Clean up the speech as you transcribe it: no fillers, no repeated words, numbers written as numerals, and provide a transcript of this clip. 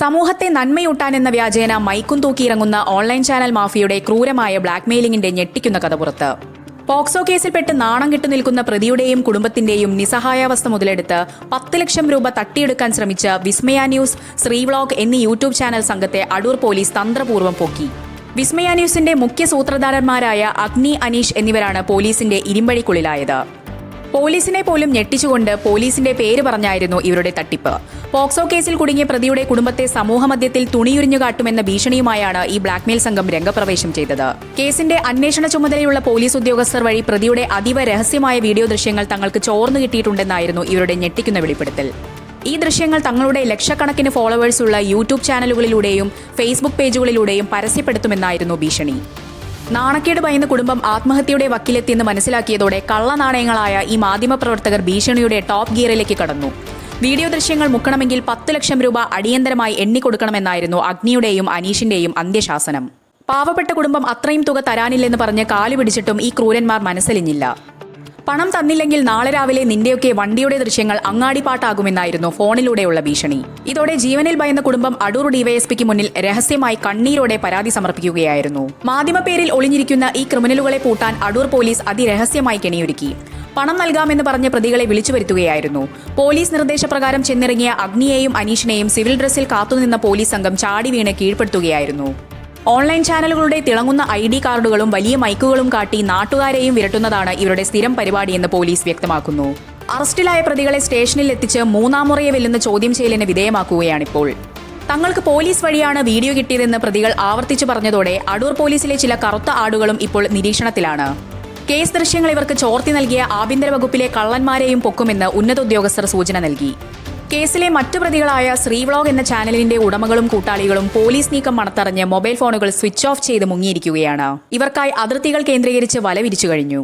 സമൂഹത്തെ നന്മയൂട്ടാനെന്ന വ്യാജേന മൈക്കും തൂക്കിയിറങ്ങുന്ന online channel മാഫിയയുടെ ക്രൂരമായ ബ്ലാക്ക്മെയിലിംഗിന്റെ ഞെട്ടിക്കുന്ന കഥ പുറത്ത്. പോക്സോ കേസിൽപ്പെട്ട് നാണം കെട്ടു നിൽക്കുന്ന പ്രതിയുടെയും കുടുംബത്തിന്റെയും നിസ്സഹായാവസ്ഥ മുതലെടുത്ത് 10 ലക്ഷം രൂപ തട്ടിയെടുക്കാൻ ശ്രമിച്ച വിസ്മയ ന്യൂസ്, ശ്രീവ്ലോഗ് എന്നീ യൂട്യൂബ് ചാനൽ സംഘത്തെ അടൂർ പോലീസ് തന്ത്രപൂർവ്വം പൊക്കി. വിസ്മയ ന്യൂസിന്റെ മുഖ്യ സൂത്രധാരന്മാരായ അഗ്നി, അനീഷ് എന്നിവരാണ് പോലീസിന്റെ ഇരുമ്പഴിക്കുള്ളിലായത്. പോലീസിനെ പോലും ഞെട്ടിച്ചുകൊണ്ട് പോലീസിന്റെ പേര് പറഞ്ഞായിരുന്നു ഇവരുടെ തട്ടിപ്പ്. പോക്സോ കേസിൽ കുടുങ്ങിയ പ്രതിയുടെ കുടുംബത്തെ സമൂഹമധ്യത്തിൽ തുണിയുരിഞ്ഞു കാട്ടുമെന്ന ഭീഷണിയുമായാണ് ഈ ബ്ലാക്ക്മെയിൽ സംഘം രംഗപ്രവേശം ചെയ്തത്. കേസിന്റെ അന്വേഷണ ചുമതലയുള്ള പോലീസ് ഉദ്യോഗസ്ഥർ വഴി പ്രതിയുടെ അതീവ രഹസ്യമായ വീഡിയോ ദൃശ്യങ്ങൾ തങ്ങൾക്ക് ചോർന്നു കിട്ടിയിട്ടുണ്ടെന്നായിരുന്നു ഇവരുടെ ഞെട്ടിക്കുന്ന വെളിപ്പെടുത്തൽ. ഈ ദൃശ്യങ്ങൾ തങ്ങളുടെ ലക്ഷക്കണക്കിന് ഫോളോവേഴ്സുള്ള യൂട്യൂബ് ചാനലുകളിലൂടെയും ഫേസ്ബുക്ക് പേജുകളിലൂടെയും പരസ്യപ്പെടുത്തുമെന്നായിരുന്നു ഭീഷണി. നാണക്കേട് ഭയന്ന കുടുംബം ആത്മഹത്യയുടെ വക്കിലെത്തിയെന്ന് മനസ്സിലാക്കിയതോടെ കള്ളനാണയങ്ങളായ ഈ മാധ്യമപ്രവർത്തകർ ഭീഷണിയുടെ ടോപ്പ് ഗിയറിലേക്ക് കടന്നു. വീഡിയോ ദൃശ്യങ്ങൾ മുക്കണമെങ്കിൽ 10 ലക്ഷം രൂപ അടിയന്തരമായി എണ്ണിക്കൊടുക്കണമെന്നായിരുന്നു അഗ്നിയുടെയും അനീഷിന്റെയും അന്ത്യശാസനം. പാവപ്പെട്ട കുടുംബം അത്രയും തുക തരാനില്ലെന്ന് പറഞ്ഞ് കാലുപിടിച്ചിട്ടും ഈ ക്രൂരന്മാർ മനസ്സലിഞ്ഞില്ല. പണം തന്നില്ലെങ്കിൽ നാളെ രാവിലെ നിന്റെയൊക്കെ വണ്ടിയുടെ ദൃശ്യങ്ങൾ അങ്ങാടിപ്പാട്ടാകുമെന്നായിരുന്നു ഫോണിലൂടെയുള്ള ഭീഷണി. ഇതോടെ ജീവനിൽ ഭയന്ന കുടുംബം അടൂർ ഡിവൈഎസ്പിക്ക് മുന്നിൽ രഹസ്യമായി കണ്ണീരോടെ പരാതി സമർപ്പിക്കുകയായിരുന്നു. മാധ്യമപേരിൽ ഒളിഞ്ഞിരിക്കുന്ന ഈ ക്രിമിനലുകളെ പൂട്ടാൻ അടൂർ പോലീസ് അതിരഹസ്യമായി കെണിയൊരുക്കി. പണം നൽകാമെന്ന് പറഞ്ഞ പ്രതികളെ വിളിച്ചു വരുത്തുകയായിരുന്നു. പോലീസ് നിർദ്ദേശപ്രകാരം ചെന്നിറങ്ങിയ അഗ്നിയെയും അനീഷിനെയും സിവിൽ ഡ്രസ്സിൽ കാത്തുനിന്ന പോലീസ് സംഘം ചാടി വീണ് കീഴ്പ്പെടുത്തുകയായിരുന്നു. ഓൺലൈൻ ചാനലുകളുടെ തിളങ്ങുന്ന ID കാർഡുകളും വലിയ മൈക്കുകളും കാട്ടി നാട്ടുകാരെയും വിരട്ടുന്നതാണ് ഇവരുടെ സ്ഥിരം പരിപാടിയെന്ന് പോലീസ് വ്യക്തമാക്കുന്നു. അറസ്റ്റിലായ പ്രതികളെ സ്റ്റേഷനിൽ എത്തിച്ച് മൂന്നാം മുറയെ വെല്ലുന്ന ചോദ്യം ചെയ്യലിന് വിധേയമാക്കുകയാണിപ്പോൾ. തങ്ങൾക്ക് പോലീസ് വഴിയാണ് വീഡിയോ കിട്ടിയതെന്ന് പ്രതികൾ ആവർത്തിച്ചു പറഞ്ഞതോടെ അടൂർ പോലീസിലെ ചില കറുത്ത ആടുകളും ഇപ്പോൾ നിരീക്ഷണത്തിലാണ്. കേസ് ദൃശ്യങ്ങൾ ഇവർക്ക് ചോർത്തി നൽകിയ ആഭ്യന്തര വകുപ്പിലെ കള്ളന്മാരെയും പൊക്കുമെന്ന് ഉന്നത ഉദ്യോഗസ്ഥർ സൂചന നൽകി. കേസിലെ മറ്റു പ്രതികളായ ശ്രീവ്ലോഗ് എന്ന ചാനലിന്റെ ഉടമകളും കൂട്ടാളികളും പോലീസ് നീക്കം മണത്തറിഞ്ഞ് മൊബൈൽ ഫോണുകൾ സ്വിച്ച് ഓഫ് ചെയ്ത് മുങ്ങിയിരിക്കുകയാണ്. ഇവർക്കായി അതിർത്തികൾ കേന്ദ്രീകരിച്ച് വല വിരിച്ചു കഴിഞ്ഞു.